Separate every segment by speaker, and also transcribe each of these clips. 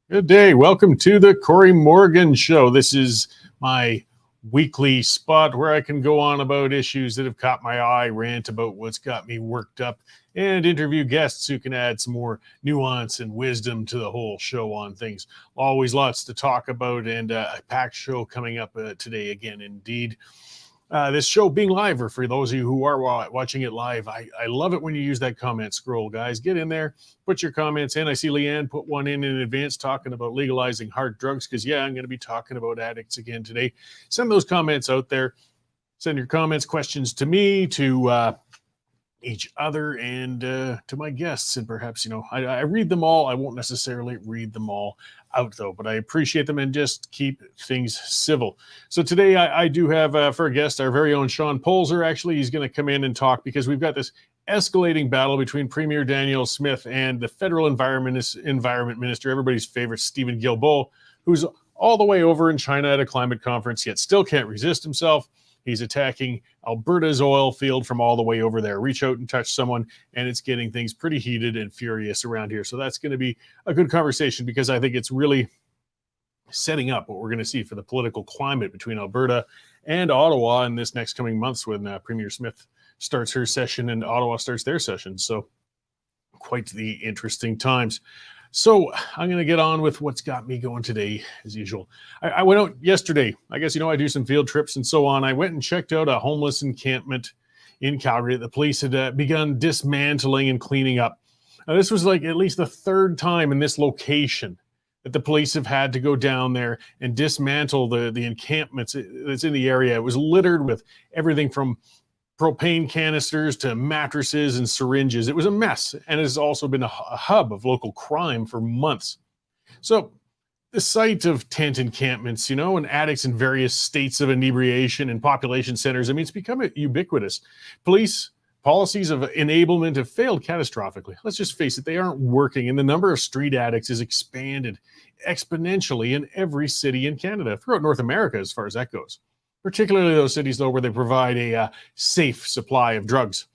Speaker 1: Good day. Welcome to the Cory Morgan Show. This is my weekly spot where I can go on about issues that have caught my eye, rant about what's got me worked up, and interview guests who can add some more nuance and wisdom to the whole show on things. Always lots to talk about, and a packed show coming up today again, indeed. This show being live, or for those of you who are watching it live, I love it when you use that comment scroll, guys. Get in there, put your comments in. I see Leanne put one in advance talking about legalizing hard drugs because, yeah, I'm going to be talking about addicts again today. Send those comments out there. Send your comments, questions to me, to each other, and to my guests. And perhaps, I read them all. I won't necessarily read them all out, though, but I appreciate them and just keep things civil. So today I do have for a guest our very own Sean Polzer. Actually, he's going to come in and talk because we've got this escalating battle between Premier Danielle Smith and the federal environment minister, everybody's favorite Stephen Guilbeault, who's all the way over in China at a climate conference, yet still can't resist himself. He's attacking Alberta's oil field from all the way over there. Reach out and touch someone, and it's getting things pretty heated and furious around here. So that's going to be a good conversation because I think it's really setting up what we're going to see for the political climate between Alberta and Ottawa in this next coming months when Premier Smith starts her session and Ottawa starts their session. So quite the interesting times. So I'm going to get on with what's got me going today, as usual. I went out yesterday. I guess, I do some field trips and so on. I went and checked out a homeless encampment in Calgary that the police had begun dismantling and cleaning up. Now, this was like at least the third time in this location that the police have had to go down there and dismantle the encampments that's in the area. It was littered with everything from propane canisters to mattresses and syringes. It was a mess, and it has also been a hub of local crime for months. So the sight of tent encampments, and addicts in various states of inebriation and population centers, it's become ubiquitous. Police policies of enablement have failed catastrophically. Let's just face it, they aren't working, and the number of street addicts is expanded exponentially in every city in Canada, throughout North America as far as that goes. Particularly those cities, though, where they provide a safe supply of drugs.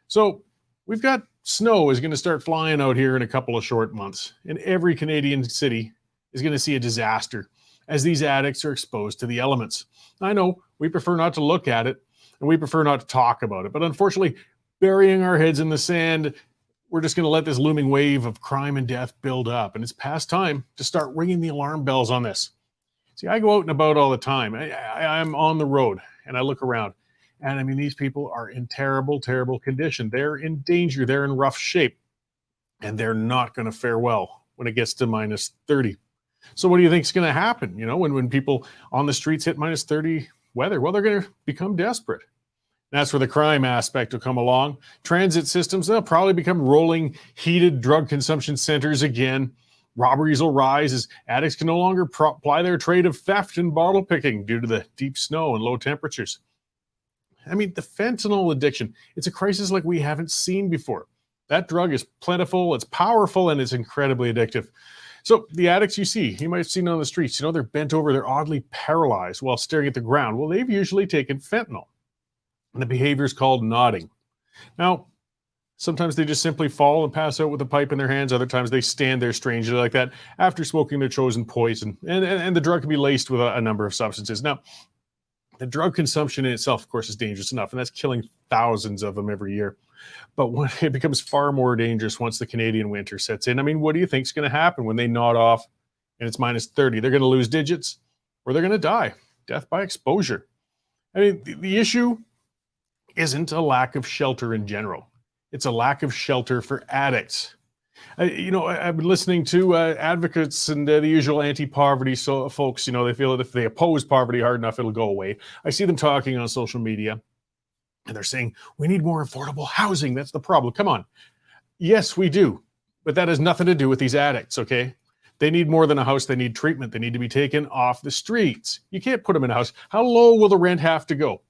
Speaker 1: So we've got snow is going to start flying out here in a couple of short months, and every Canadian city is going to see a disaster as these addicts are exposed to the elements. I know we prefer not to look at it, and we prefer not to talk about it, but unfortunately, burying our heads in the sand, we're just going to let this looming wave of crime and death build up, and it's past time to start ringing the alarm bells on this. See, I go out and about all the time. I'm on the road and I look around, and these people are in terrible, terrible condition. They're in danger. They're in rough shape, and they're not going to fare well when it gets to minus 30. So what do you think is going to happen? When people on the streets hit minus 30 weather, well, they're going to become desperate. That's where the crime aspect will come along. Transit systems, they'll probably become rolling, heated drug consumption centers again. Robberies will rise as addicts can no longer ply their trade of theft and bottle picking due to the deep snow and low temperatures. The fentanyl addiction, it's a crisis like we haven't seen before. That drug is plentiful, it's powerful, and it's incredibly addictive. So the addicts you might have seen on the streets, they're bent over, they're oddly paralyzed while staring at the ground. Well, they've usually taken fentanyl, and the behavior is called nodding. Now, sometimes they just simply fall and pass out with a pipe in their hands. Other times they stand there strangely like that after smoking their chosen poison. And the drug can be laced with a number of substances. Now, the drug consumption in itself, of course, is dangerous enough, and that's killing thousands of them every year. But when it becomes far more dangerous once the Canadian winter sets in, what do you think is going to happen when they nod off and it's minus 30? They're going to lose digits, or they're going to die. Death by exposure. The issue isn't a lack of shelter in general. It's a lack of shelter for addicts. I've been listening to advocates and the usual anti-poverty folks. They feel that if they oppose poverty hard enough, it'll go away. I see them talking on social media, and they're saying, we need more affordable housing. That's the problem. Come on. Yes, we do. But that has nothing to do with these addicts, okay? They need more than a house. They need treatment. They need to be taken off the streets. You can't put them in a house. How low will the rent have to go?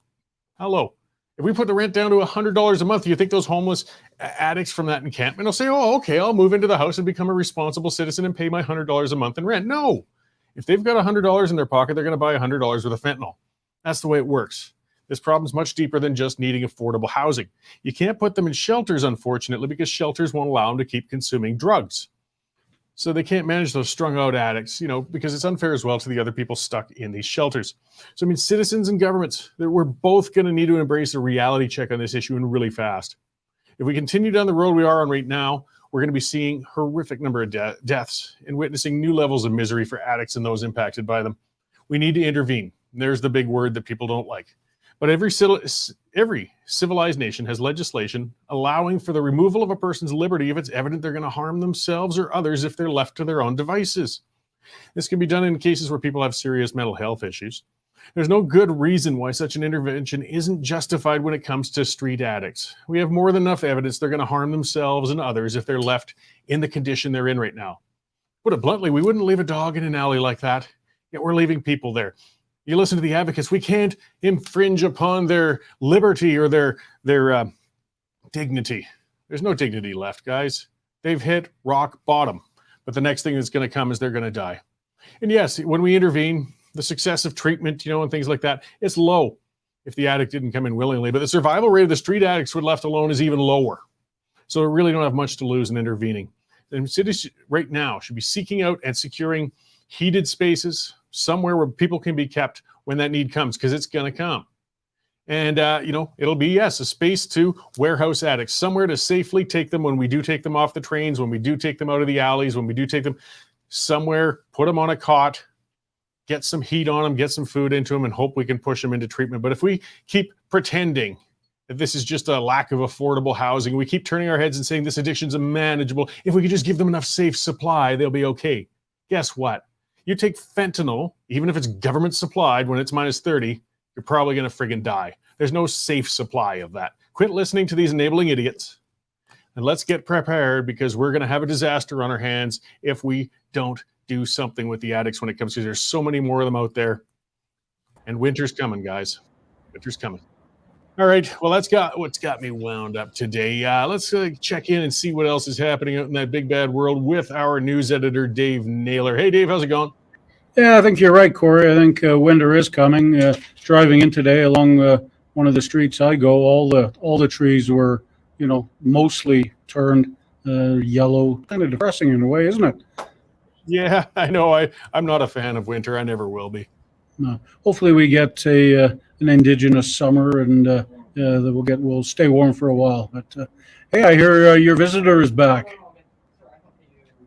Speaker 1: How low? If we put the rent down to $100 a month, do you think those homeless addicts from that encampment will say, oh, okay, I'll move into the house and become a responsible citizen and pay my $100 a month in rent? No. If they've got $100 in their pocket, they're going to buy $100 worth of fentanyl. That's the way it works. This problem is much deeper than just needing affordable housing. You can't put them in shelters, unfortunately, because shelters won't allow them to keep consuming drugs. So they can't manage those strung out addicts, because it's unfair as well to the other people stuck in these shelters. So, citizens and governments, we're both going to need to embrace a reality check on this issue and really fast. If we continue down the road we are on right now, we're going to be seeing horrific number of deaths and witnessing new levels of misery for addicts and those impacted by them. We need to intervene. There's the big word that people don't like. But every civilized nation has legislation allowing for the removal of a person's liberty if it's evident they're going to harm themselves or others if they're left to their own devices. This can be done in cases where people have serious mental health issues. There's no good reason why such an intervention isn't justified when it comes to street addicts. We have more than enough evidence they're going to harm themselves and others if they're left in the condition they're in right now. Put it bluntly, we wouldn't leave a dog in an alley like that, yet we're leaving people there. You listen to the advocates, we can't infringe upon their liberty or their dignity. There's no dignity left, guys. They've hit rock bottom. But the next thing that's going to come is they're going to die. And yes, when we intervene, the success of treatment, and things like that, it's low if the addict didn't come in willingly. But the survival rate of the street addicts when left alone is even lower. So we really don't have much to lose in intervening. And cities right now should be seeking out and securing heated spaces, somewhere where people can be kept when that need comes, because it's going to come. And, it'll be, yes, a space to warehouse addicts, somewhere to safely take them when we do take them off the trains, when we do take them out of the alleys, when we do take them somewhere, put them on a cot, get some heat on them, get some food into them, and hope we can push them into treatment. But if we keep pretending that this is just a lack of affordable housing, we keep turning our heads and saying this addiction's manageable, if we could just give them enough safe supply, they'll be okay. Guess what? You take fentanyl, even if it's government supplied, when it's minus 30, you're probably going to friggin' die. There's no safe supply of that. Quit listening to these enabling idiots, and let's get prepared, because we're going to have a disaster on our hands if we don't do something with the addicts when it comes to, there's so many more of them out there. And winter's coming, guys. Winter's coming. All right. Well, that's what's got me wound up today. Let's check in and see what else is happening out in that big bad world with our news editor, Dave Naylor. Hey, Dave, how's it going?
Speaker 2: Yeah, I think you're right, Cory. I think winter is coming. Driving in today along one of the streets I go, all the trees were, mostly turned yellow. Kind of depressing in a way, isn't it?
Speaker 1: Yeah, I know. I'm not a fan of winter. I never will be.
Speaker 2: No. Hopefully we get an indigenous summer, and that we'll stay warm for a while. But hey, I hear your visitor is back.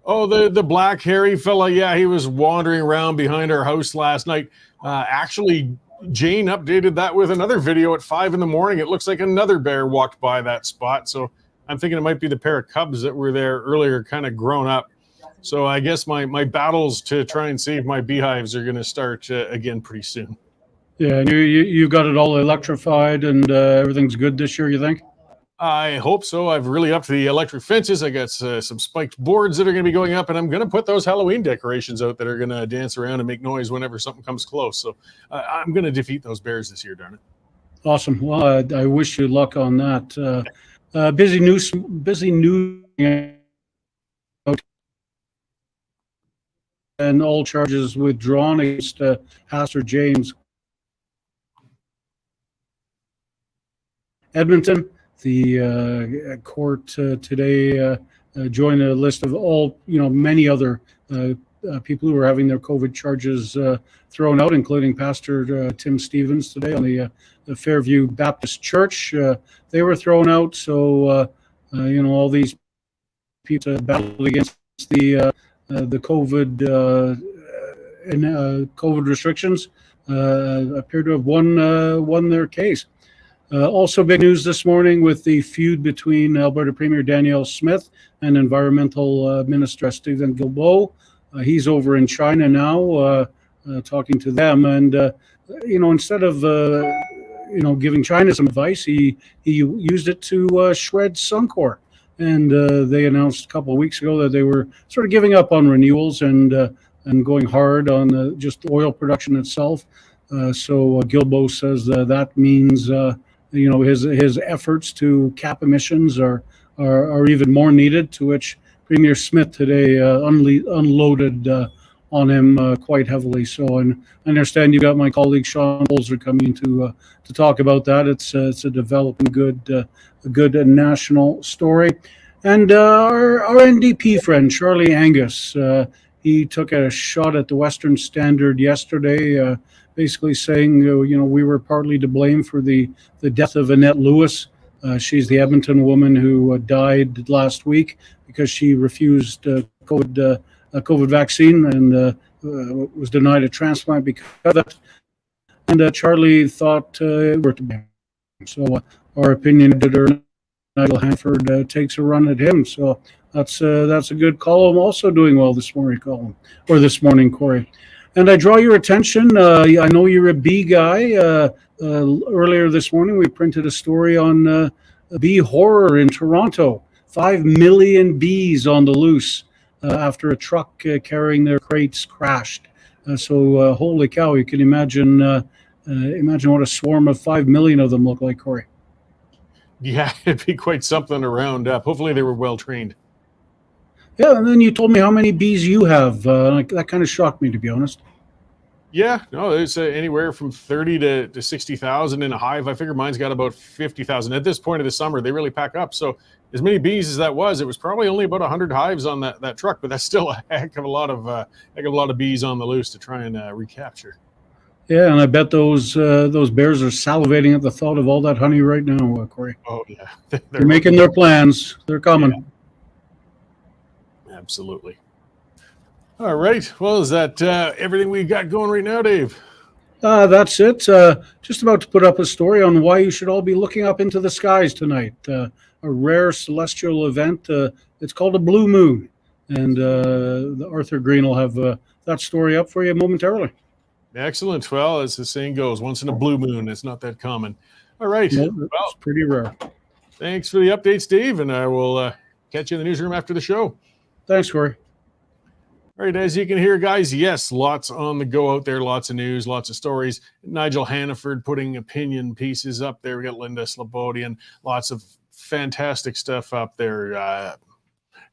Speaker 1: Oh, the black hairy fella. Yeah, he was wandering around behind our house last night. Actually, Jane updated that with another video at 5 a.m. It looks like another bear walked by that spot. So I'm thinking it might be the pair of cubs that were there earlier, kind of grown up. So I guess my battles to try and save my beehives are going to start again pretty soon.
Speaker 2: Yeah, and you got it all electrified, and everything's good this year, you think?
Speaker 1: I hope so. I've really upped the electric fences. I got some spiked boards that are going to be going up, and I'm going to put those Halloween decorations out that are going to dance around and make noise whenever something comes close. So I'm going to defeat those bears this year, darn it.
Speaker 2: Awesome. Well, I wish you luck on that. Busy news. And all charges withdrawn against Pastor James. Edmonton, the court today joined a list of many other people who are having their COVID charges thrown out, including Pastor Tim Stevens today on the Fairview Baptist Church. They were thrown out. So, all these people battled against the COVID and COVID restrictions appear to have won their case. Also, big news this morning with the feud between Alberta Premier Danielle Smith and Environmental Minister Stephen Guilbeault. He's over in China now, talking to them, and instead of giving China some advice, he used it to shred Suncor. And they announced a couple of weeks ago that they were sort of giving up on renewals and going hard on just oil production itself. So Guilbeault says that means his efforts to cap emissions are even more needed. To which Premier Smith today unloaded on him quite heavily. So, and I understand you got my colleague Sean Bolzer coming to talk about that. It's a developing good national story. And our NDP friend, Charlie Angus, he took a shot at the Western Standard yesterday, basically saying, we were partly to blame for the death of Annette Lewis. She's the Edmonton woman who died last week because she refused a COVID vaccine and was denied a transplant because of it. And Charlie thought we're to blame. So our opinion editor, Nigel Hanford, takes a run at him. So that's a good call. I'm also doing well this morning, Colin, or this morning, Cory. And I draw your attention. I know you're a bee guy. Earlier this morning, we printed a story on bee horror in Toronto. 5 million bees on the loose after a truck carrying their crates crashed. So holy cow! You can imagine what a swarm of 5 million of them look like, Cory.
Speaker 1: Yeah, it'd be quite something to round up. Hopefully they were well trained.
Speaker 2: Yeah, and then you told me how many bees you have. That kind of shocked me, to be honest.
Speaker 1: Yeah, no, it's anywhere from 30 to 60,000 in a hive. I figure mine's got about 50,000. At this point of the summer, they really pack up. So as many bees as that was, it was probably only about 100 hives on that truck, but that's still a heck of a lot of bees on the loose to try and recapture.
Speaker 2: Yeah, and I bet those bears are salivating at the thought of all that honey right now, Cory.
Speaker 1: Oh yeah,
Speaker 2: They're making their plans. They're coming.
Speaker 1: Yeah, absolutely. All right. Well, is that everything we got going right now, Dave?
Speaker 2: That's it. Just about to put up a story on why you should all be looking up into the skies tonight. A rare celestial event. It's called a blue moon, and Arthur Green will have that story up for you momentarily.
Speaker 1: Excellent. Well, as the saying goes, once in a blue moon, it's not that common. All right.
Speaker 2: No, it's pretty rare.
Speaker 1: Thanks for the updates, Dave, and I will catch you in the newsroom after the show.
Speaker 2: Thanks, Cory.
Speaker 1: All right, as you can hear, guys, yes, lots on the go out there, lots of news, lots of stories. Nigel Hannaford putting opinion pieces up there. We got Linda Slobodian, lots of fantastic stuff up there.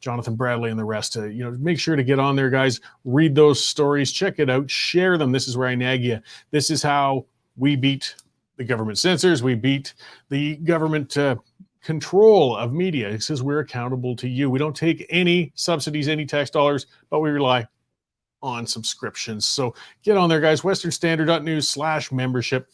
Speaker 1: Jonathan Bradley and the rest. Make sure to get on there, guys. Read those stories, check it out, share them. This is where I nag you. This is how we beat the government censors. We beat the government control of media. It says we're accountable to you. We don't take any subsidies, any tax dollars, but we rely on subscriptions. So get on there, guys. westernstandard.news/membership.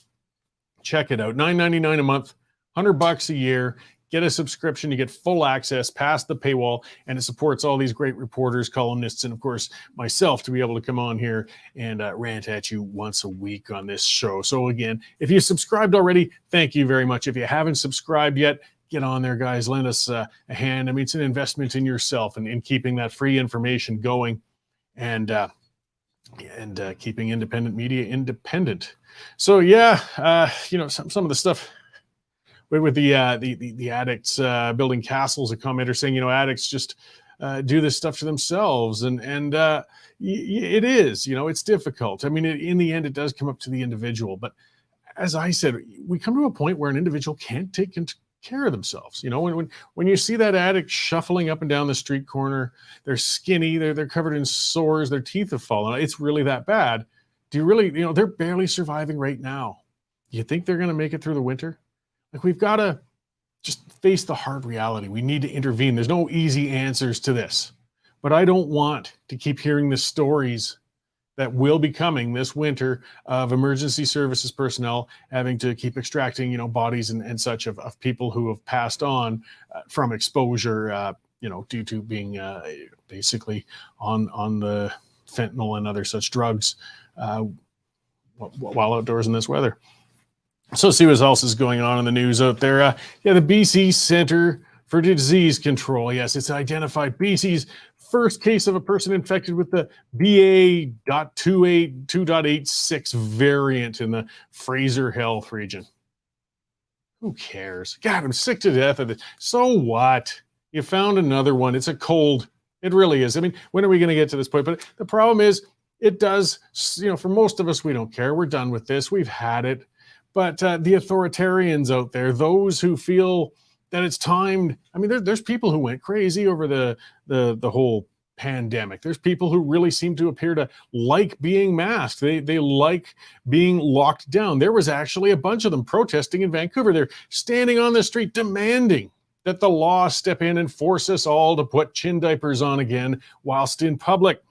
Speaker 1: Check it out. $9.99 a month, $100 a year. Get a subscription. You get full access past the paywall, and it supports all these great reporters, columnists, and of course myself to be able to come on here and rant at you once a week on this show. So again, if you subscribed already, thank you very much. If you haven't subscribed yet, get on there, guys. Lend us a hand. I mean, it's an investment in yourself and in keeping that free information going and keeping independent media independent. So yeah, some of the stuff with the addicts building castles, a commenter saying, addicts just do this stuff to themselves. And it is, it's difficult. I mean, in the end, it does come up to the individual. But as I said, we come to a point where an individual can't take care of themselves. When you see that addict shuffling up and down the street corner, they're skinny, they're covered in sores, their teeth have fallen out. It's really that bad. Do you really, they're barely surviving right now. Do you think they're going to make it through the winter? Like, we've got to just face the hard reality. We need to intervene. There's no easy answers to this. But I don't want to keep hearing the stories that will be coming this winter of emergency services personnel having to keep extracting, bodies and such of people who have passed on from exposure, due to being basically on the fentanyl and other such drugs while outdoors in this weather. So see what else is going on in the news out there. The BC Centre for Disease Control. Yes, it's identified BC's first case of a person infected with the BA.286 variant in the Fraser Health region. Who cares? God, I'm sick to death of it. So what? You found another one. It's a cold. It really is. I mean, when are we going to get to this point? But the problem is, it does, for most of us, we don't care. We're done with this. We've had it. But the authoritarians out there, those who feel that it's time, I mean, there's people who went crazy over the whole pandemic. There's people who really seem to appear to like being masked. They like being locked down. There was actually a bunch of them protesting in Vancouver. They're standing on the street demanding that the law step in and force us all to put chin diapers on again whilst in public,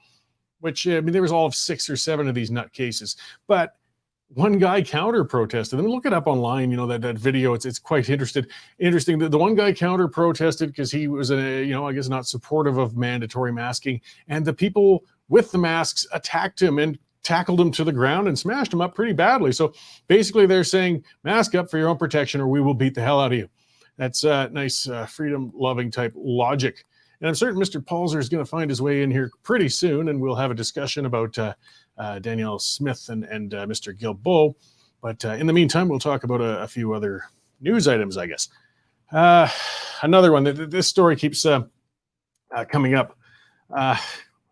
Speaker 1: which, I mean, there was all of 6 or 7 of these nutcases. But one guy counter protested. I mean, look it up online. You know, that video. It's quite interesting. The one guy counter protested because he was I guess not supportive of mandatory masking, and the people with the masks attacked him and tackled him to the ground and smashed him up pretty badly. So basically, they're saying mask up for your own protection, or we will beat the hell out of you. That's nice freedom-loving type logic. And I'm certain Mr. Palzer is going to find his way in here pretty soon, and we'll have a discussion about Danielle Smith and Mr. Guilbeault. But in the meantime, we'll talk about a few other news items, I guess. Another one. This story keeps coming up.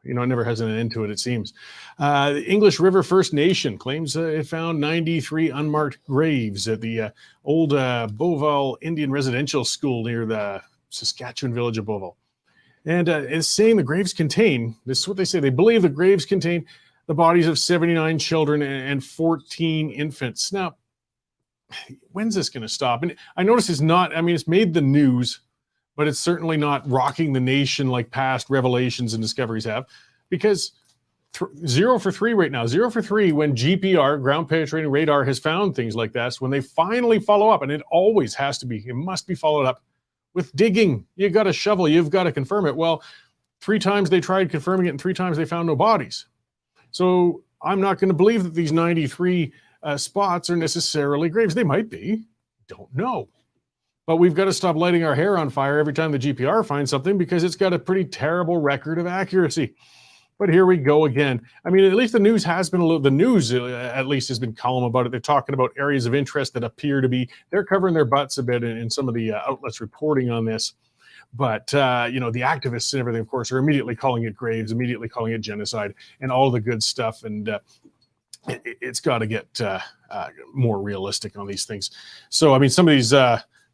Speaker 1: It never has an end to it, it seems. The English River First Nation claims it found 93 unmarked graves at the old Beauval Indian Residential School near the Saskatchewan village of Beauval. And it's saying the graves contain, this is what they say, they believe the graves contain the bodies of 79 children and 14 infants. Now, when's this going to stop? And I notice it's not, I mean, it's made the news, but it's certainly not rocking the nation like past revelations and discoveries have, because 0 for 3 right now, 0 for 3 when GPR, ground penetrating radar, has found things like this, when they finally follow up, and it always has to be, it must be followed up with digging. You got a shovel, you've got to confirm it. Well, 3 times they tried confirming it, and 3 times they found no bodies. So I'm not going to believe that these 93 spots are necessarily graves. They might be, don't know. But we've got to stop lighting our hair on fire every time the GPR finds something, because it's got a pretty terrible record of accuracy. But here we go again. I mean, at least the news has been the news at least has been calm about it. They're talking about areas of interest that appear to be, they're covering their butts a bit in some of the outlets reporting on this. But, the activists and everything, of course, are immediately calling it graves, immediately calling it genocide, and all the good stuff. And it's got to get more realistic on these things. So, I mean, some of these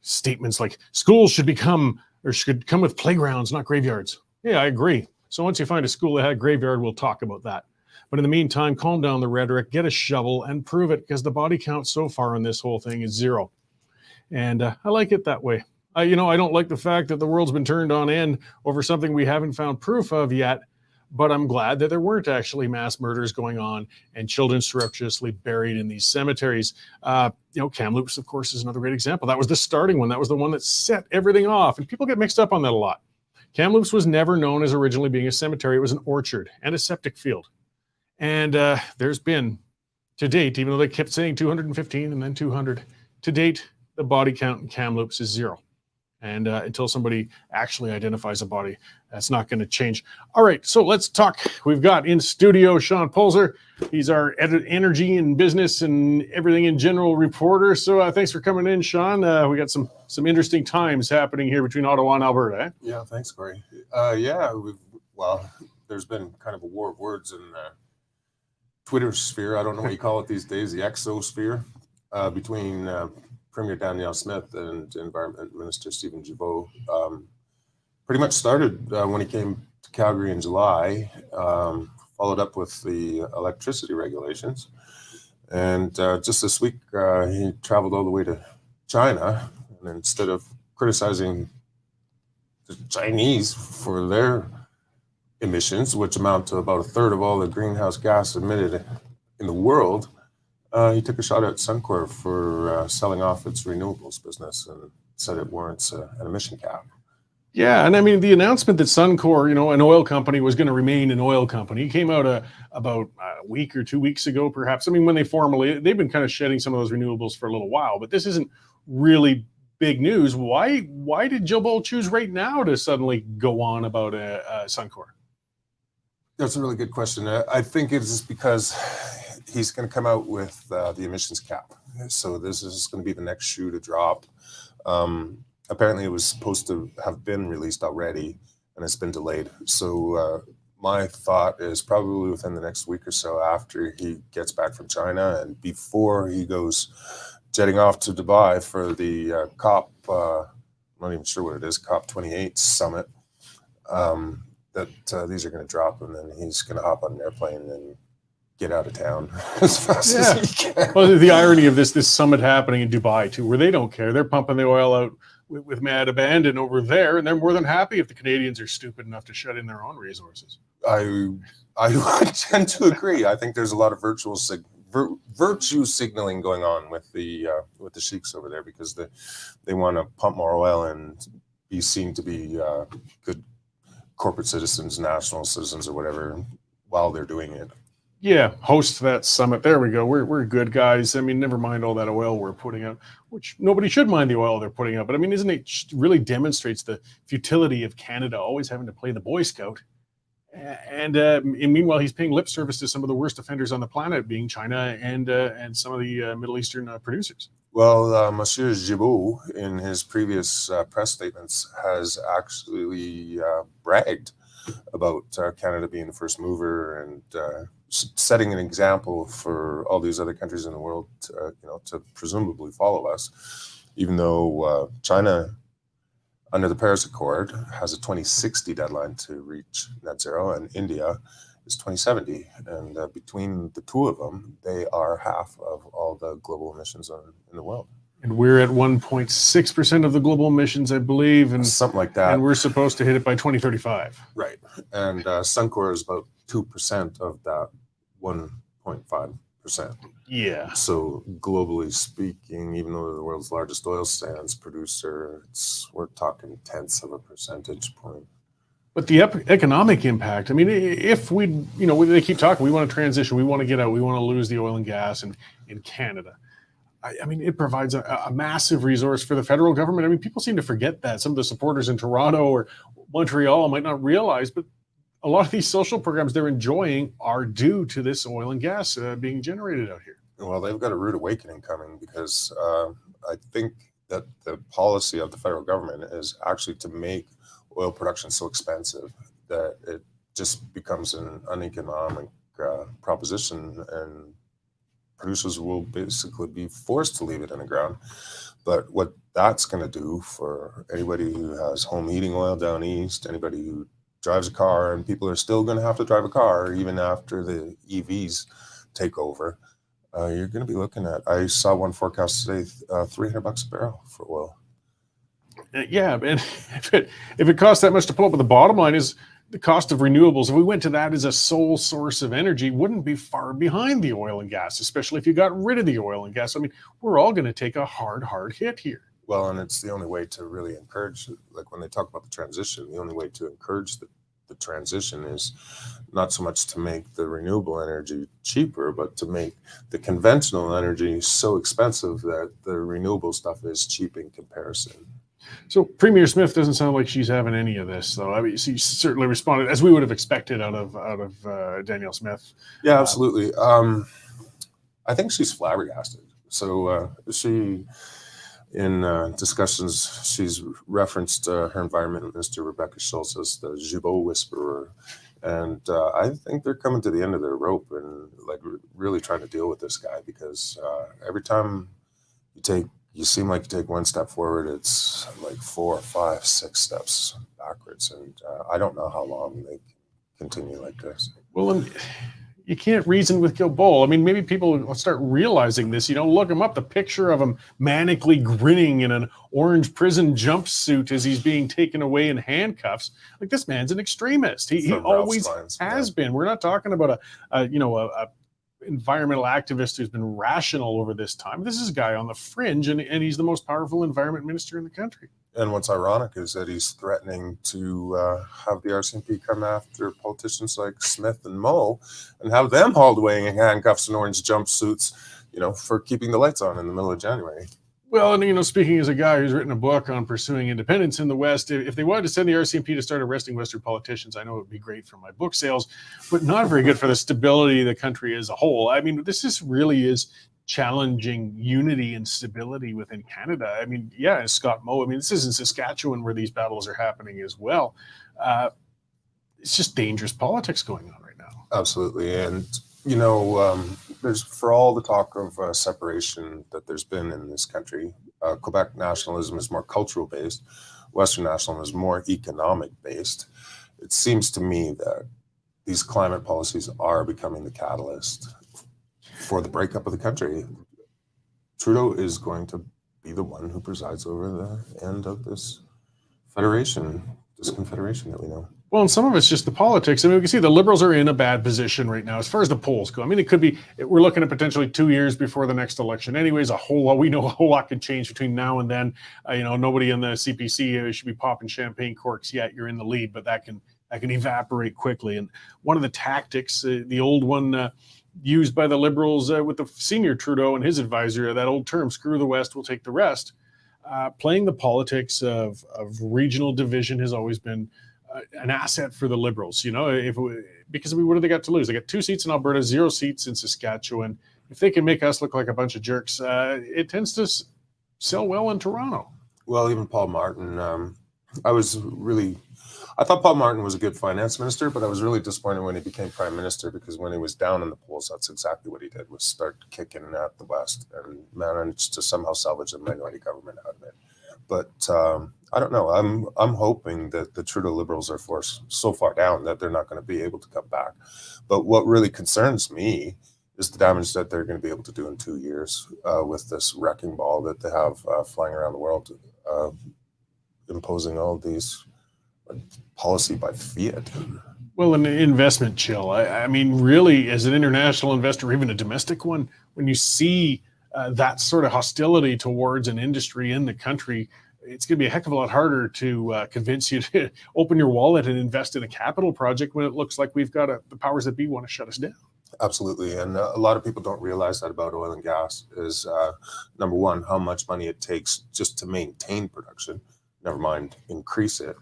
Speaker 1: statements like schools should come with playgrounds, not graveyards. Yeah, I agree. So once you find a school that had a graveyard, we'll talk about that. But in the meantime, calm down the rhetoric, get a shovel and prove it, because the body count so far on this whole thing is 0. And I like it that way. I don't like the fact that the world's been turned on end over something we haven't found proof of yet, but I'm glad that there weren't actually mass murders going on and children surreptitiously buried in these cemeteries. Kamloops, of course, is another great example. That was the starting one. That was the one that set everything off, and people get mixed up on that a lot. Kamloops was never known as originally being a cemetery. It was an orchard and a septic field. And there's been, to date, even though they kept saying 215 and then 200, to date, the body count in Kamloops is 0. And until somebody actually identifies a body, that's not going to change. All right, so let's talk. We've got in studio Sean Palzer. He's our energy and business and everything in general reporter. So thanks for coming in, Sean. We got some interesting times happening here between Ottawa and Alberta. Eh?
Speaker 3: Yeah, thanks, Cory. There's been kind of a war of words in the Twitter sphere. I don't know what you call it these days, the exosphere, between Premier Danielle Smith and Environment Minister Stephen Guilbeault. Pretty much started when he came to Calgary in July, followed up with the electricity regulations. And just this week, he traveled all the way to China. And instead of criticizing the Chinese for their emissions, which amount to about 1/3 of all the greenhouse gas emitted in the world, he took a shot at Suncor for selling off its renewables business and said it warrants an emission cap.
Speaker 1: Yeah, and I mean, the announcement that Suncor, an oil company, was going to remain an oil company came out about a week or 2 weeks ago, perhaps. I mean, when they've been kind of shedding some of those renewables for a little while, but this isn't really big news. Why did Guilbeault choose right now to suddenly go on about Suncor?
Speaker 3: That's a really good question. I think it's because he's going to come out with the emissions cap. So this is going to be the next shoe to drop. Apparently it was supposed to have been released already, and it's been delayed. So my thought is probably within the next week or so, after he gets back from China and before he goes jetting off to Dubai for the COP, I'm not even sure what it is, COP 28 summit, that these are going to drop, and then he's going to hop on an airplane and get out of town as fast as he can.
Speaker 1: Well, the irony of this summit happening in Dubai too, where they don't care. They're pumping the oil out with mad abandon over there, and they're more than happy if the Canadians are stupid enough to shut in their own resources.
Speaker 3: I would tend to agree. I think there's a lot of virtue signaling going on with the sheiks over there, because they want to pump more oil and be seen to be good corporate citizens, national citizens, or whatever, while they're doing it.
Speaker 1: Yeah, host that summit. There we go. We're good guys. I mean, never mind all that oil we're putting out, which nobody should mind the oil they're putting out. But I mean, isn't it really demonstrates the futility of Canada always having to play the Boy Scout? And meanwhile, he's paying lip service to some of the worst offenders on the planet, being China and some of the Middle Eastern producers.
Speaker 3: Well, Monsieur Gibault, in his previous press statements, has actually bragged about Canada being the first mover and setting an example for all these other countries in the world, to presumably follow us, even though China, under the Paris Accord, has a 2060 deadline to reach net zero, and India is 2070. And between the two of them, they are half of all the global emissions in the world.
Speaker 1: And we're at 1.6% of the global emissions, I believe, and
Speaker 3: something like that.
Speaker 1: And we're supposed to hit it by 2035.
Speaker 3: Right. And Suncor is about 2% of that 1.5%.
Speaker 1: Yeah.
Speaker 3: So globally speaking, even though they're the world's largest oil sands producer, we're talking tenths of a percentage point.
Speaker 1: But the economic impact, I mean, if they keep talking, we want to transition, we want to get out, we want to lose the oil and gas in Canada. I mean, it provides a massive resource for the federal government. I mean, people seem to forget that. Some of the supporters in Toronto or Montreal might not realize, but a lot of these social programs they're enjoying are due to this oil and gas being generated out here.
Speaker 3: Well, they've got a rude awakening coming, because I think that the policy of the federal government is actually to make oil production so expensive that it just becomes an uneconomic proposition, and producers will basically be forced to leave it in the ground. But what that's going to do for anybody who has home heating oil down east, anybody who drives a car, and people are still going to have to drive a car even after the EVs take over, you're going to be looking at, I saw one forecast today, $300 a barrel for oil.
Speaker 1: Yeah, and if it costs that much to pull up, but the bottom line is the cost of renewables. If we went to that as a sole source of energy, wouldn't be far behind the oil and gas, especially if you got rid of the oil and gas. I mean, we're all going to take a hard hit here.
Speaker 3: Well, and it's the only way to really encourage, like when they talk about the transition, the only way to encourage the transition is not so much to make the renewable energy cheaper, but to make the conventional energy so expensive that the renewable stuff is cheap in comparison.
Speaker 1: So Premier Smith doesn't sound like she's having any of this, though. I mean, she certainly responded as we would have expected out of Danielle Smith.
Speaker 3: Yeah, absolutely. I think she's flabbergasted. So she, in discussions, she's referenced her Environment Minister Rebecca Schultz as the Gibault whisperer, and I think they're coming to the end of their rope and like really trying to deal with this guy, because every time you seem like you take one step forward, it's like 4, 5, 6 steps backwards. And I don't know how long they can continue like this.
Speaker 1: Well, you can't reason with Gibault. I mean, maybe people will start realizing this. Look him up. The picture of him manically grinning in an orange prison jumpstsuit as he's being taken away in handcuffs. Like, this man's an extremist. He always has been. We're not talking about a environmental activist who's been rational over this time. This is a guy on the fringe, and he's the most powerful environment minister in the country.
Speaker 3: And what's ironic is that he's threatening to have the RCMP come after politicians like Smith and Moe and have them hauled away in handcuffs and orange jumpsuits, for keeping the lights on in the middle of January.
Speaker 1: Well, and speaking as a guy who's written a book on pursuing independence in the West, if they wanted to send the RCMP to start arresting Western politicians, I know it would be great for my book sales, but not very good for the stability of the country as a whole. I mean, this really is challenging unity and stability within Canada. I mean, yeah, Scott Moe. I mean, this is in Saskatchewan where these battles are happening as well. It's just dangerous politics going on right now.
Speaker 3: Absolutely, and there's, for all the talk of separation that there's been in this country, Quebec nationalism is more cultural based. Western nationalism is more economic based. It seems to me that these climate policies are becoming the catalyst for the breakup of the country. Trudeau is going to be the one who presides over the end of this federation, this confederation that we know.
Speaker 1: Well, and some of it's just the politics. I mean, we can see the Liberals are in a bad position right now as far as the polls go. I mean, it could be, we're looking at potentially 2 years before the next election. Anyways, we know a whole lot can change between now and then. Nobody in the CPC should be popping champagne corks yet. You're in the lead, but that can evaporate quickly. And one of the tactics, the old one used by the Liberals with the senior Trudeau and his advisor, that old term, screw the West, we'll take the rest. Playing the politics of regional division has always been an asset for the Liberals, because what do they got to lose? They got 2 seats in Alberta, 0 seats in Saskatchewan. If they can make us look like a bunch of jerks, it tends to sell well in Toronto.
Speaker 3: Well, even Paul Martin, I thought Paul Martin was a good finance minister, but I was really disappointed when he became prime minister, because when he was down in the polls, that's exactly what he did, was start kicking at the West and managed to somehow salvage a minority government out of it. But I don't know. I'm hoping that the Trudeau Liberals are forced so far down that they're not going to be able to come back. But what really concerns me is the damage that they're going to be able to do in 2 years with this wrecking ball that they have flying around the world, imposing all these policy by fiat.
Speaker 1: Well, an investment chill. I mean, really, as an international investor, even a domestic one, when you see that sort of hostility towards an industry in the country, it's going to be a heck of a lot harder to convince you to open your wallet and invest in a capital project when it looks like we've got the powers that be want to shut us down.
Speaker 3: Absolutely. And a lot of people don't realize that about oil and gas is, number one, how much money it takes just to maintain production, never mind increase it.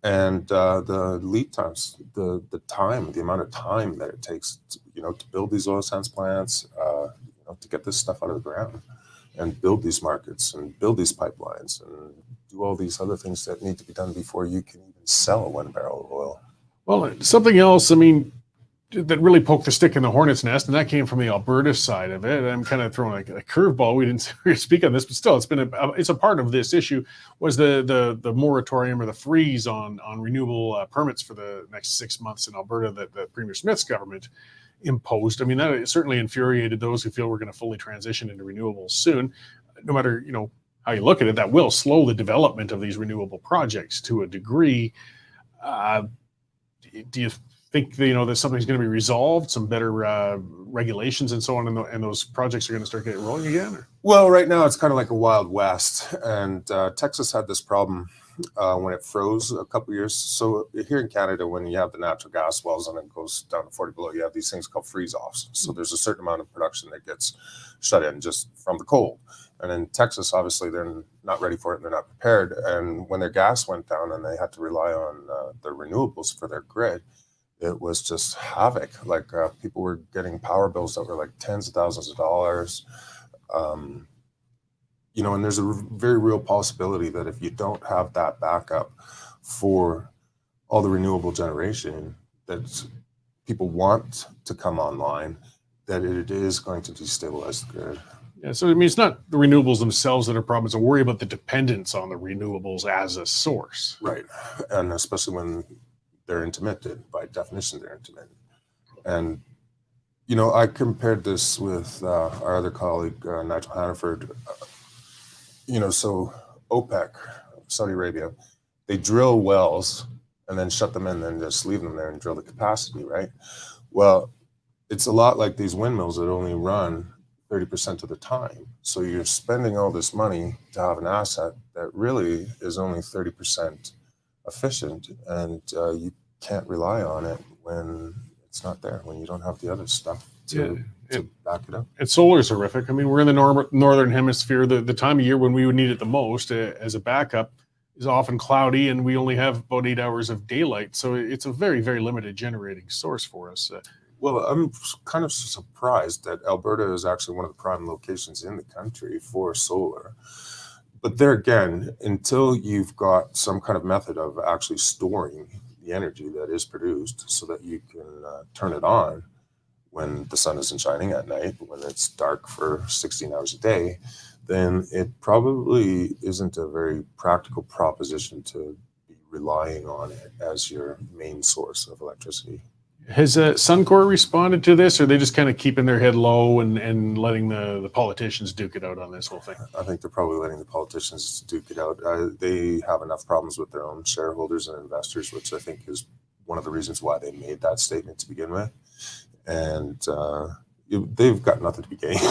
Speaker 3: And the lead times, the amount of time that it takes to build these oil sands plants, to get this stuff out of the ground and build these markets and build these pipelines and do all these other things that need to be done before you can even sell 1 barrel of oil. Well,
Speaker 1: something else, I mean, that really poked the stick in the hornet's nest, and that came from the Alberta side of it. I'm kind of throwing a curveball. We didn't speak on this, but still, it's a part of this issue. Was the moratorium or the freeze on renewable permits for the next 6 months in Alberta that Premier Smith's government imposed? I mean, that certainly infuriated those who feel we're going to fully transition into renewables soon. No matter how you look at it, that will slow the development of these renewable projects to a degree. Do you think that something's going to be resolved, some better regulations and so on, and those projects are going to start getting rolling again? Or?
Speaker 3: Well, right now it's kind of like a Wild West, and Texas had this problem when it froze a couple of years. So here in Canada, when you have the natural gas wells and it goes down to 40 below, you have these things called freeze-offs. So there's a certain amount of production that gets shut in just from the cold. And in Texas, obviously, they're not ready for it and they're not prepared. And when their gas went down and they had to rely on the renewables for their grid, it was just havoc. Like people were getting power bills that were like tens of thousands of dollars. And there's a very real possibility that if you don't have that backup for all the renewable generation that people want to come online, that it is going to destabilize the grid.
Speaker 1: Yeah, so I mean, it's not the renewables themselves that are problems. It's a worry about the dependence on the renewables as a source.
Speaker 3: Right, and especially when they're intermittent. By definition, they're intermittent. And, I compared this with our other colleague, Nigel Hannaford. So OPEC, Saudi Arabia, they drill wells and then shut them in and just leave them there and drill the capacity, right? Well, it's a lot like these windmills that only run 30% of the time. So you're spending all this money to have an asset that really is only 30% efficient, and you can't rely on it when it's not there, when you don't have the other stuff to back it up.
Speaker 1: And solar is horrific. I mean, we're in the northern hemisphere. The time of year when we would need it the most as a backup is often cloudy, and we only have about 8 hours of daylight. So it's a very, very limited generating source for us.
Speaker 3: Well, I'm kind of surprised that Alberta is actually one of the prime locations in the country for solar. But there again, until you've got some kind of method of actually storing the energy that is produced so that you can turn it on when the sun isn't shining at night, when it's dark for 16 hours a day, then it probably isn't a very practical proposition to be relying on it as your main source of electricity.
Speaker 1: Has Suncor responded to this, or are they just kind of keeping their head low and letting the politicians duke it out on this whole thing?
Speaker 3: I think they're probably letting the politicians duke it out. They have enough problems with their own shareholders and investors, which I think is one of the reasons why they made that statement to begin with. And they've got nothing to be gained.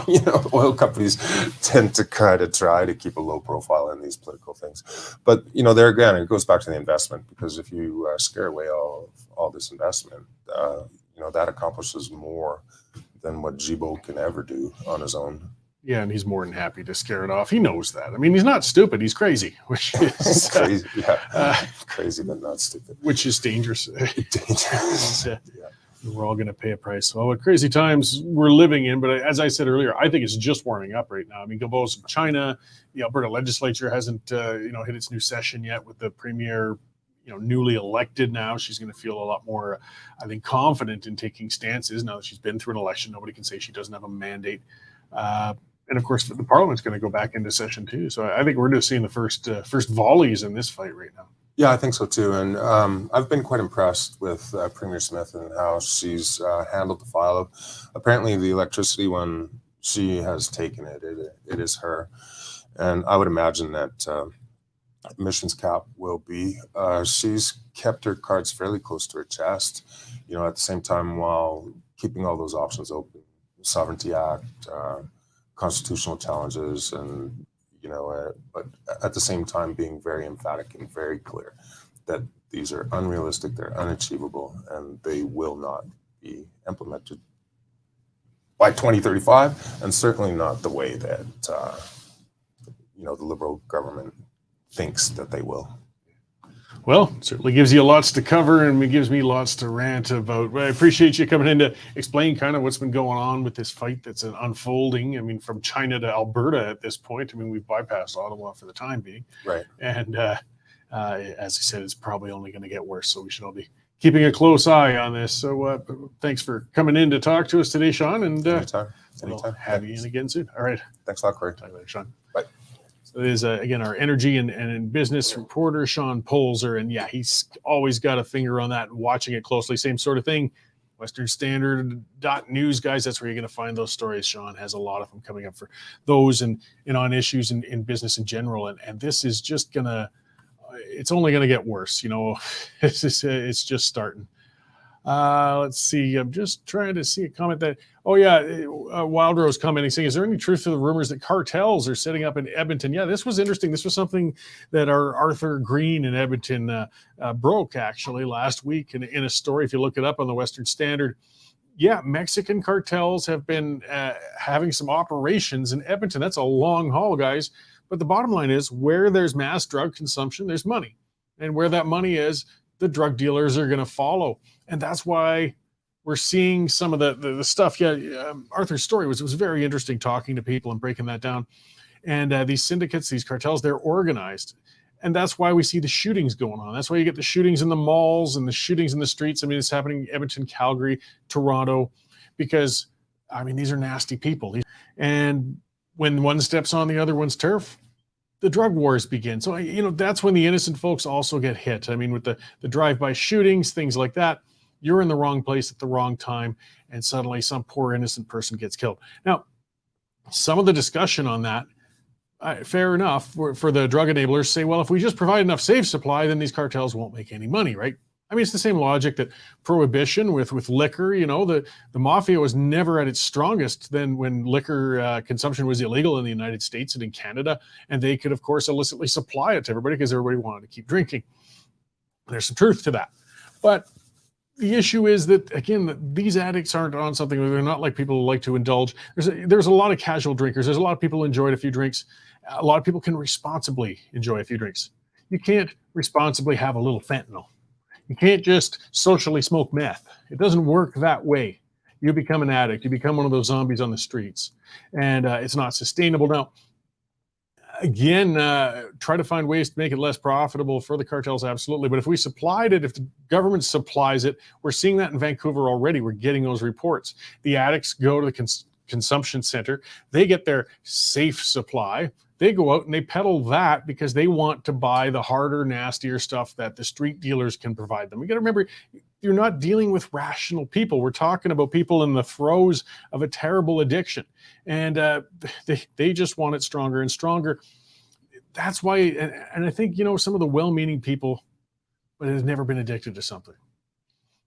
Speaker 3: You know, oil companies tend to kind of try to keep a low profile in these political things. But, you know, there again, it goes back to the investment, because if you scare away all this investment, you know, that accomplishes more than what Jibo can ever do on his own.
Speaker 1: Yeah, and he's more than happy to scare it off. He knows that. I mean, he's not stupid. He's crazy, which is
Speaker 3: crazy. Crazy, but not stupid.
Speaker 1: Which is dangerous.
Speaker 3: Dangerous.
Speaker 1: Yeah. We're all going to pay a price. Well, what crazy times we're living in. But as I said earlier, I think it's just warming up right now. I mean, goes from China. The Alberta legislature hasn't, hit its new session yet, with the premier, newly elected now. She's going to feel a lot more, I think, confident in taking stances now that she's been through an election. Nobody can say she doesn't have a mandate. And of course, the Parliament's going to go back into session too. So I think we're just seeing the first volleys in this fight right now.
Speaker 3: Yeah, I think so too. And I've been quite impressed with Premier Smith and how she's handled the file. Apparently, the electricity one, she has taken it. It is her. And I would imagine that emissions cap will be. She's kept her cards fairly close to her chest, at the same time, while keeping all those options open. Sovereignty Act, constitutional challenges, and but at the same time being very emphatic and very clear that these are unrealistic, they're unachievable, and they will not be implemented by 2035, and certainly not the way that the Liberal government thinks that they will.
Speaker 1: Well, it certainly gives you lots to cover, and it gives me lots to rant about. I appreciate you coming in to explain kind of what's been going on with this fight that's unfolding. I mean, from China to Alberta at this point. I mean, we've bypassed Ottawa for the time being.
Speaker 3: Right.
Speaker 1: And as I said, it's probably only going to get worse. So we should all be keeping a close eye on this. So thanks for coming in to talk to us today, Sean. And
Speaker 3: Anytime.
Speaker 1: We'll have you in again soon. All right.
Speaker 3: Thanks a lot, Cory.
Speaker 1: Talk later, Sean.
Speaker 3: Bye.
Speaker 1: It is, again, our energy and business reporter, Sean Polzer. And yeah, he's always got a finger on that and watching it closely. Same sort of thing. WesternStandard.news, guys. That's where you're going to find those stories. Sean has a lot of them coming up for those and on issues in business in general. And this is just going to, it's only going to get worse. It's just starting. Let's see. I'm just trying to see a comment that, Wild Rose commenting saying, is there any truth to the rumors that cartels are setting up in Edmonton? Yeah, this was interesting. This was something that our Arthur Green in Edmonton broke actually last week in a story. If you look it up on the Western Standard, yeah, Mexican cartels have been having some operations in Edmonton. That's a long haul, guys. But the bottom line is, where there's mass drug consumption, there's money. And where that money is, the drug dealers are going to follow. And that's why we're seeing some of the stuff. Yeah, Arthur's story was very interesting, talking to people and breaking that down. And these syndicates, these cartels, they're organized. And that's why we see the shootings going on. That's why you get the shootings in the malls and the shootings in the streets. I mean, it's happening in Edmonton, Calgary, Toronto, because, I mean, these are nasty people. And when one steps on the other one's turf, the drug wars begin. So, that's when the innocent folks also get hit. I mean, with the drive-by shootings, things like that, you're in the wrong place at the wrong time, and suddenly some poor innocent person gets killed. Now, some of the discussion on that, fair enough, for the drug enablers say, well, if we just provide enough safe supply, then these cartels won't make any money, right? I mean, it's the same logic that prohibition with liquor, the mafia was never at its strongest than when liquor consumption was illegal in the United States and in Canada. And they could, of course, illicitly supply it to everybody because everybody wanted to keep drinking. There's some truth to that. But the issue is that, again, these addicts aren't on something. They're not like people who like to indulge. There's a lot of casual drinkers. There's a lot of people who enjoyed a few drinks. A lot of people can responsibly enjoy a few drinks. You can't responsibly have a little fentanyl. You can't just socially smoke meth. It doesn't work that way. You become an addict. You become one of those zombies on the streets. And it's not sustainable. Now, again, try to find ways to make it less profitable for the cartels, absolutely. But if we supplied it, if the government supplies it, we're seeing that in Vancouver already. We're getting those reports. The addicts go to the consumption center. They get their safe supply. They go out and they peddle that because they want to buy the harder, nastier stuff that the street dealers can provide them. We got to remember, you're not dealing with rational people. We're talking about people in the throes of a terrible addiction, and they just want it stronger and stronger. That's why, and I think, some of the well-meaning people, but has never been addicted to something.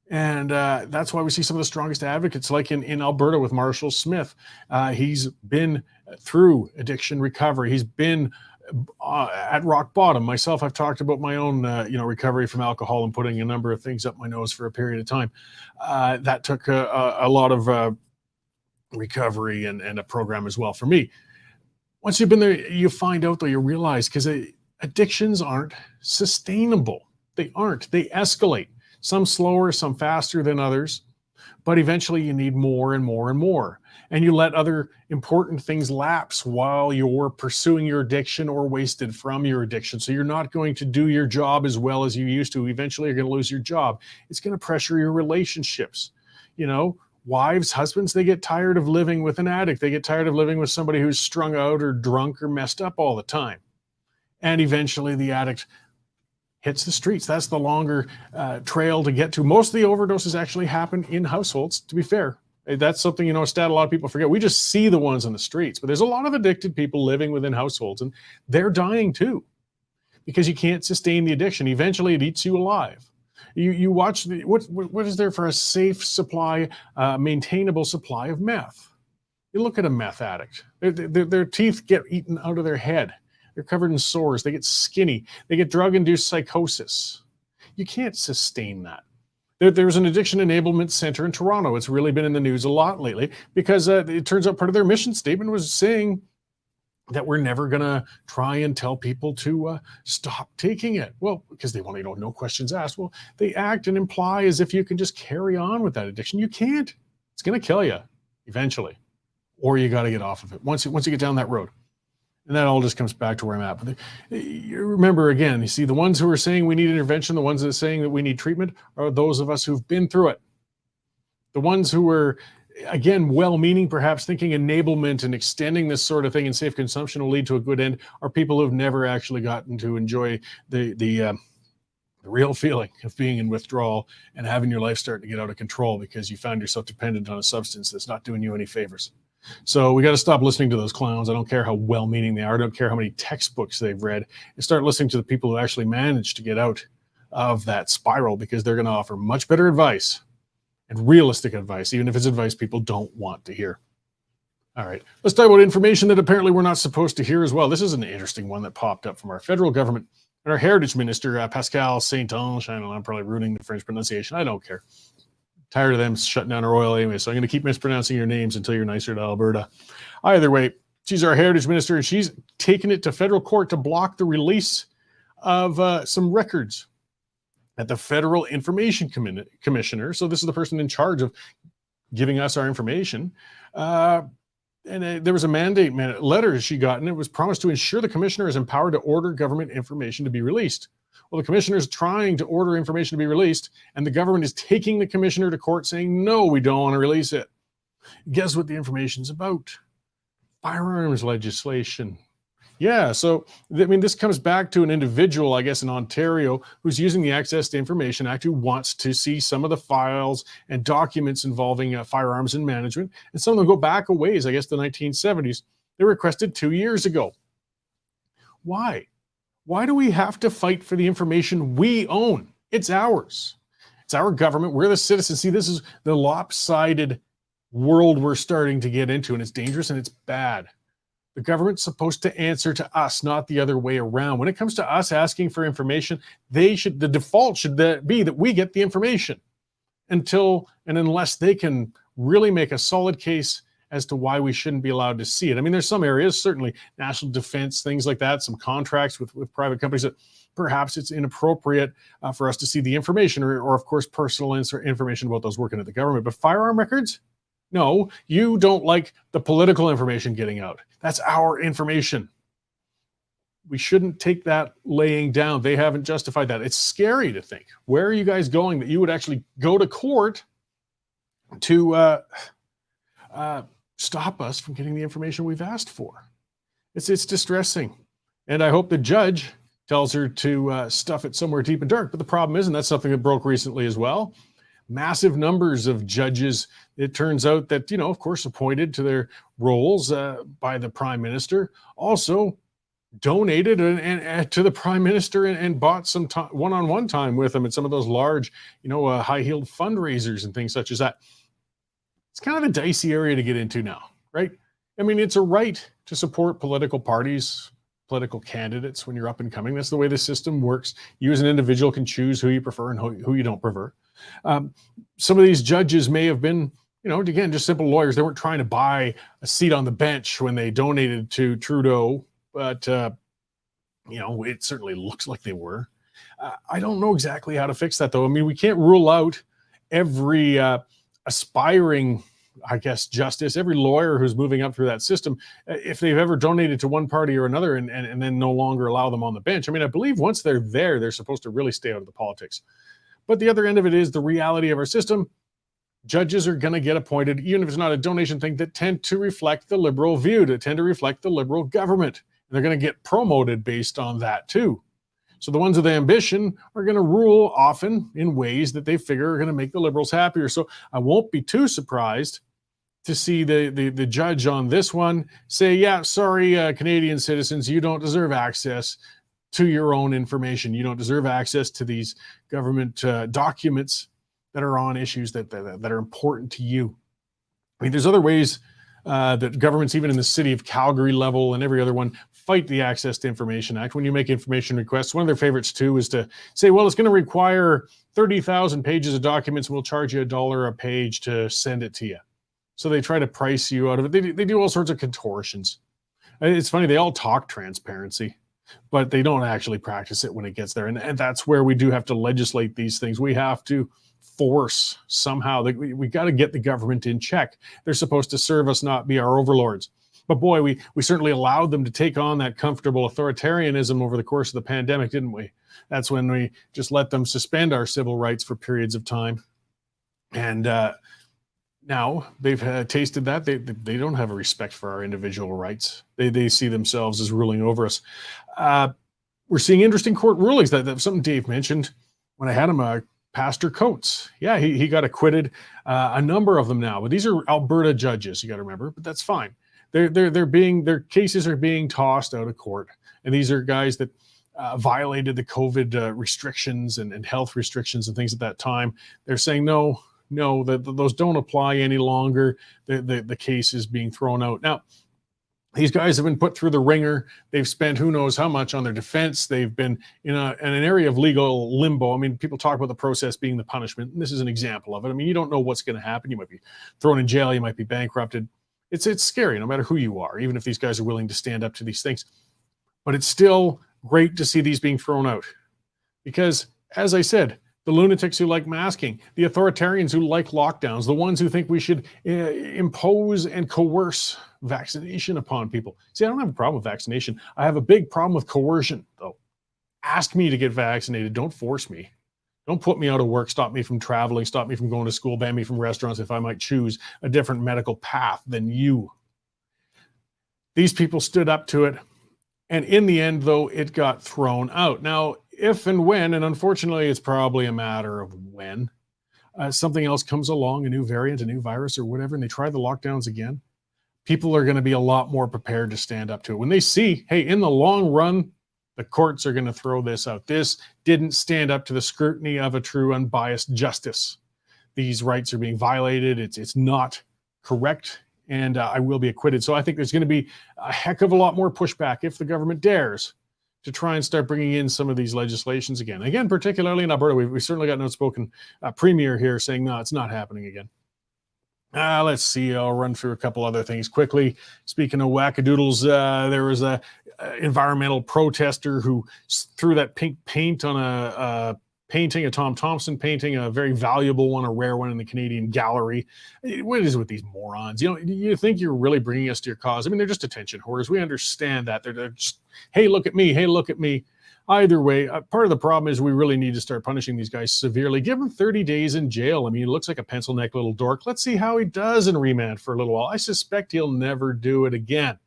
Speaker 1: And that's why we see some of the strongest advocates, like in Alberta with Marshall Smith. He's been through addiction recovery. He's been at rock bottom. Myself, I've talked about my own, recovery from alcohol and putting a number of things up my nose for a period of time. That took a lot of recovery and a program as well for me. Once you've been there, you find out, though, you realize, because addictions aren't sustainable. They aren't. They escalate. Some slower, some faster than others, but eventually you need more and more and more. And you let other important things lapse while you're pursuing your addiction or wasted from your addiction. So you're not going to do your job as well as you used to. Eventually you're going to lose your job. It's going to pressure your relationships. Wives, husbands, they get tired of living with an addict. They get tired of living with somebody who's strung out or drunk or messed up all the time. And eventually the addict hits the streets. That's the longer trail to get to. Most of the overdoses actually happen in households, to be fair. That's something, a stat a lot of people forget. We just see the ones on the streets, but there's a lot of addicted people living within households, and they're dying too, because you can't sustain the addiction. Eventually it eats you alive. You watch, what is there for a safe supply, maintainable supply of meth? You look at a meth addict. Their teeth get eaten out of their head. They're covered in sores. They get skinny. They get drug-induced psychosis. You can't sustain that. There's an addiction enablement center in Toronto. It's really been in the news a lot lately because it turns out part of their mission statement was saying that we're never going to try and tell people to stop taking it. Well, because they want, no questions asked. Well, they act and imply as if you can just carry on with that addiction. You can't. It's going to kill you eventually, or you got to get off of it once you get down that road. And that all just comes back to where I'm at. But you remember, again, you see, the ones who are saying we need intervention, the ones that are saying that we need treatment, are those of us who've been through it. The ones who are, again, well-meaning, perhaps thinking enablement and extending this sort of thing and safe consumption will lead to a good end, are people who've never actually gotten to enjoy the real feeling of being in withdrawal and having your life start to get out of control because you found yourself dependent on a substance that's not doing you any favors. So we got to stop listening to those clowns. I don't care how well-meaning they are. I don't care how many textbooks they've read, and start listening to the people who actually manage to get out of that spiral, because they're going to offer much better advice and realistic advice, even if it's advice people don't want to hear. All right, let's talk about information that apparently we're not supposed to hear as well. This is an interesting one that popped up from our federal government and our heritage minister, Pascal Saint-Onge. I know I'm probably ruining the French pronunciation. I don't care. Tired of them shutting down our oil anyway, so I'm going to keep mispronouncing your names until you're nicer to Alberta. Either way, she's our heritage minister, and she's taken it to federal court to block the release of some records at the Federal Information Commissioner. So this is the person in charge of giving us our information. There was a mandate letter she got, and it was promised to ensure the commissioner is empowered to order government information to be released. Well, the commissioner is trying to order information to be released, and the government is taking the commissioner to court saying, no, we don't want to release it. Guess what the information's about? Firearms legislation. Yeah, so, this comes back to an individual, I guess, in Ontario who's using the Access to Information Act, who wants to see some of the files and documents involving firearms and management. And some of them go back a ways, I guess, the 1970s. They were requested 2 years ago. Why? Why do we have to fight for the information we own? It's ours. It's our government. We're the citizens. See, this is the lopsided world we're starting to get into, and it's dangerous and it's bad. The government's supposed to answer to us, not the other way around. When it comes to us asking for information, the default should be that we get the information until and unless they can really make a solid case as to why we shouldn't be allowed to see it. There's some areas, certainly national defense, things like that, some contracts with private companies that perhaps it's inappropriate for us to see the information or of course, personal information about those working at the government. But firearm records? No, you don't like the political information getting out. That's our information. We shouldn't take that laying down. They haven't justified that. It's scary to think. Where are you guys going that you would actually go to court to stop us from getting the information we've asked for? It's distressing. And I hope the judge tells her to stuff it somewhere deep and dark. But the problem is, and that's something that broke recently as well, massive numbers of judges. It turns out that, of course, appointed to their roles by the prime minister, also donated and to the prime minister and bought some one-on-one time with him at some of those large, high-heeled fundraisers and things such as that. It's kind of a dicey area to get into now, right? I mean, it's a right to support political parties, political candidates when you're up and coming. That's the way the system works. You as an individual can choose who you prefer and who you don't prefer. Some of these judges may have been, again, just simple lawyers. They weren't trying to buy a seat on the bench when they donated to Trudeau, but, it certainly looks like they were. I don't know exactly how to fix that, though. I mean, we can't rule out every aspiring, I guess, justice, every lawyer who's moving up through that system, if they've ever donated to one party or another and then no longer allow them on the bench. I mean, I believe once they're there, they're supposed to really stay out of the politics. But the other end of it is the reality of our system. Judges are going to get appointed, even if it's not a donation thing, that tend to reflect the liberal view, that tend to reflect the liberal government. And they're going to get promoted based on that too. So the ones with ambition are going to rule often in ways that they figure are going to make the liberals happier. So I won't be too surprised to see the judge on this one say, yeah, sorry, Canadian citizens, you don't deserve access to your own information. You don't deserve access to these government documents that are on issues that are important to you. I mean, there's other ways that governments, even in the city of Calgary level and every other one, fight the Access to Information Act. When you make information requests, one of their favorites too is to say, well, it's going to require 30,000 pages of documents and we'll charge you $1 a page to send it to you. So they try to price you out of it. They do all sorts of contortions. It's funny, they all talk transparency, but they don't actually practice it when it gets there. And that's where we do have to legislate these things. We have to force somehow, we got to get the government in check. They're supposed to serve us, not be our overlords. But boy, we certainly allowed them to take on that comfortable authoritarianism over the course of the pandemic, didn't we? That's when we just let them suspend our civil rights for periods of time. And now they've tasted that. They don't have a respect for our individual rights. They see themselves as ruling over us. We're seeing interesting court rulings. That something Dave mentioned when I had him, Pastor Coates. Yeah, he got acquitted. A number of them now, but these are Alberta judges, you got to remember, but that's fine. Their cases are being tossed out of court. And these are guys that violated the COVID restrictions and health restrictions and things at that time. They're saying, no, those don't apply any longer. The case is being thrown out. Now, these guys have been put through the ringer. They've spent who knows how much on their defense. They've been in an area of legal limbo. I mean, people talk about the process being the punishment, and this is an example of it. I mean, you don't know what's going to happen. You might be thrown in jail. You might be bankrupted. It's scary, no matter who you are, even if these guys are willing to stand up to these things. But it's still great to see these being thrown out. Because, as I said, the lunatics who like masking, the authoritarians who like lockdowns, the ones who think we should impose and coerce vaccination upon people. See, I don't have a problem with vaccination. I have a big problem with coercion, though. Ask me to get vaccinated. Don't force me. Don't put me out of work, stop me from traveling, stop me from going to school, ban me from restaurants if I might choose a different medical path than you. These people stood up to it. And in the end, though, it got thrown out. Now, if and when, and unfortunately, it's probably a matter of when, something else comes along, a new variant, a new virus or whatever, and they try the lockdowns again, people are going to be a lot more prepared to stand up to it. When they see, hey, in the long run, the courts are going to throw this out. This didn't stand up to the scrutiny of a true unbiased justice. These rights are being violated. It's not correct, and I will be acquitted. So I think there's going to be a heck of a lot more pushback if the government dares to try and start bringing in some of these legislations again. Again, particularly in Alberta, we certainly got an outspoken premier here saying, no, it's not happening again. Let's see. I'll run through a couple other things quickly. Speaking of wackadoodles, there was a environmental protester who threw that pink paint on a painting, a Tom Thompson painting, a very valuable one, a rare one in the Canadian Gallery. What is it with these morons? You think you're really bringing us to your cause? I mean, they're just attention whores. We understand that. They're just, hey, look at me. Hey, look at me. Either way, part of the problem is we really need to start punishing these guys severely. Give him 30 days in jail. I mean, he looks like a pencil neck little dork. Let's see how he does in remand for a little while. I suspect he'll never do it again.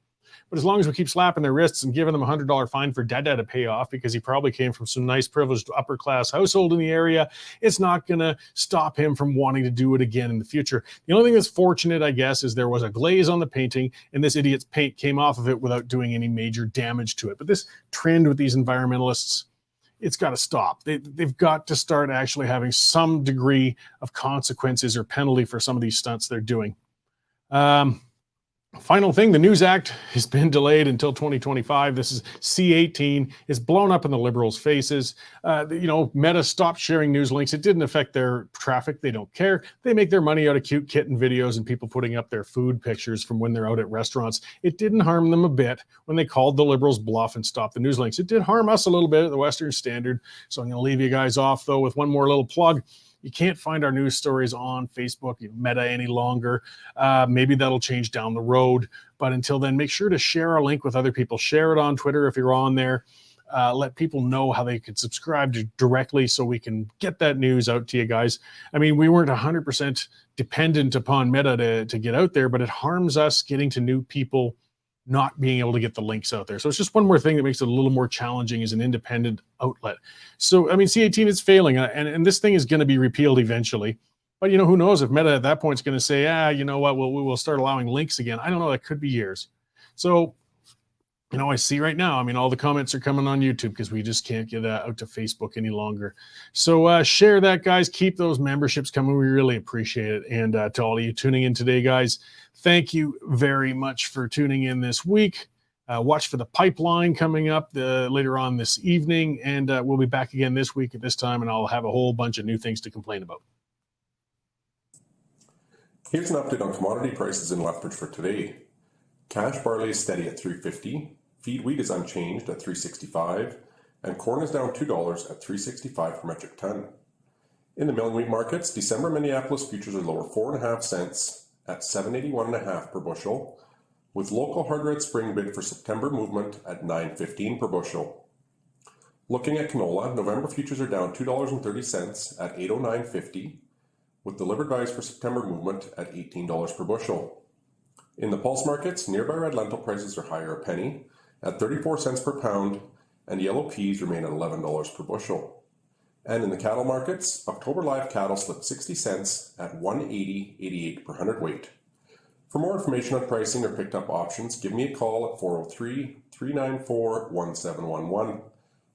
Speaker 1: But as long as we keep slapping their wrists and giving them $100 fine for dada to pay off because he probably came from some nice privileged upper class household in the area, it's not going to stop him from wanting to do it again in the future. The only thing that's fortunate, I guess, is there was a glaze on the painting and this idiot's paint came off of it without doing any major damage to it. But this trend with these environmentalists, it's got to stop. They've got to start actually having some degree of consequences or penalty for some of these stunts they're doing. Final thing, the News Act has been delayed until 2025. This is C-18. It's blown up in the Liberals' faces. Meta stopped sharing news links. It didn't affect their traffic. They don't care. They make their money out of cute kitten videos and people putting up their food pictures from when they're out at restaurants. It didn't harm them a bit when they called the Liberals bluff and stopped the news links. It did harm us a little bit at the Western Standard. So I'm going to leave you guys off, though, with one more little plug. You can't find our news stories on Facebook, Meta, any longer. Maybe that'll change down the road. But until then, make sure to share our link with other people. Share it on Twitter if you're on there. Let people know how they could subscribe directly so we can get that news out to you guys. I mean, we weren't 100% dependent upon Meta to get out there, but it harms us getting to new people not being able to get the links out there. So it's just one more thing that makes it a little more challenging as an independent outlet. So, I mean, C-18 is failing, and this thing is going to be repealed eventually. But, who knows if Meta at that point is going to say, you know what, we'll start allowing links again. I don't know. That could be years. So, I see right now, all the comments are coming on YouTube because we just can't get out to Facebook any longer. So share that, guys. Keep those memberships coming. We really appreciate it. And to all of you tuning in today, guys, thank you very much for tuning in this week. Watch for the pipeline coming up later on this evening. And we'll be back again this week at this time, and I'll have a whole bunch of new things to complain about.
Speaker 4: Here's an update on commodity prices in Lethbridge for today. Cash barley is steady at $3.50, feed wheat is unchanged at $3.65, and corn is down $2 at $3.65 per metric ton. In the milling wheat markets, December Minneapolis futures are lower 4.5 cents at $7.81.5 per bushel, with local hard red spring bid for September movement at $9.15 per bushel. Looking at canola, November futures are down $2.30 at $8.09.50, with delivered values for September movement at $18 per bushel. In the pulse markets, nearby red lentil prices are higher a penny at 34 cents per pound, and yellow peas remain at $11 per bushel. And in the cattle markets, October live cattle slipped 60 cents at $180.88 per hundredweight. For more information on pricing or picked up options, give me a call at 403-394-1711.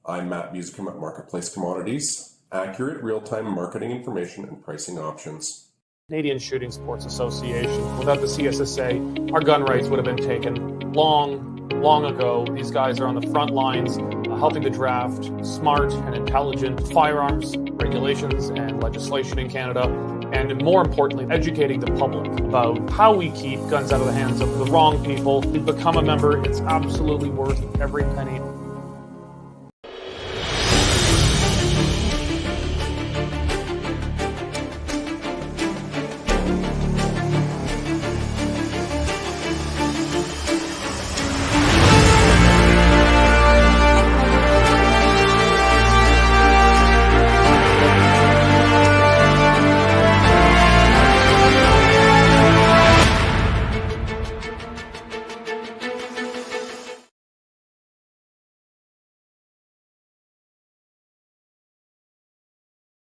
Speaker 4: I'm Matt Busicum at Marketplace Commodities, accurate real-time marketing information and pricing options.
Speaker 5: Canadian Shooting Sports Association. Without the CSSA, our gun rights would have been taken long ago. These guys are on the front lines helping to draft smart and intelligent firearms regulations and legislation in Canada, and more importantly, educating the public about how we keep guns out of the hands of the wrong people. To become a member, it's absolutely worth every penny.